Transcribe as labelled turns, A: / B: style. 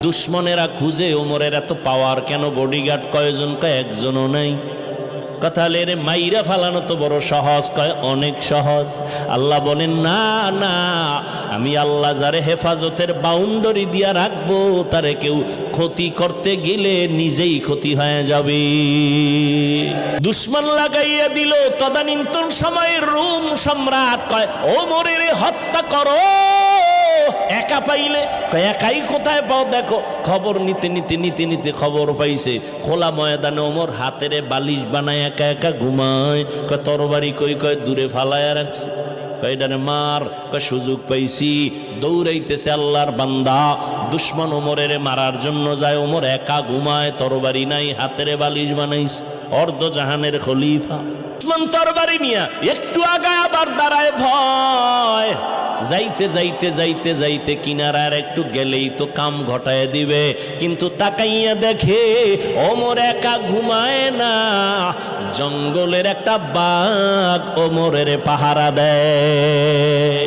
A: দুশ্মনেরা খুঁজে ওমরের এত পাওয়ার কেন, বডিগার্ড কয়জন? কয় একজনও নাই। কথা হলে রে মাইরা ফালানো তো বড় সহজ, কয় অনেক সহজ। আল্লাহ বলেন না না, আমি আল্লাহ যারে হেফাজতের বাউন্ডারি দিয়া রাখবো তারে কেউ ক্ষতি করতে গেলে নিজেই ক্ষতি হয়ে যাবে। দুশ্মন লাগাইয়া দিল। তদানীন্তন সময়ের রোম সম্রাট কয় ওমরের হত্যা করো। একা পাইলে একাই কোথায় পাও? দেখো খবর নিতে নিতে নিতে নিতে খবর পাইছে খোলা ময়দানে ওমর হাতের বালিশ বানায় একা একা ঘুমায়। কয় তরবারি কই? কয় দূরে ফালায়া রাখছে। কয়ডারে মার। কয় সুযোগ পাইছি। দৌড়াইতেছে আল্লাহর বান্দা। দুশ্মন ওমরের মারার জন্য যায়, ওমর একা ঘুমায়, তরবারি নাই, হাতের বালিশ বানাইছে। অর্ধ জাহানের খলিফা দুশ্মন তরবারি নিয়া একটু আগায় আবার দাঁড়ায় ভয়। যাইতে যাইতে যাইতে যাইতে কিনারার একটু গেলেই তো কাম ঘটায় দিবে, কিন্তু তাকাইয়া দেখে ওমর একা ঘুমায় না, জঙ্গলের একটা বাঘ ওমরের পাহারা দেয়।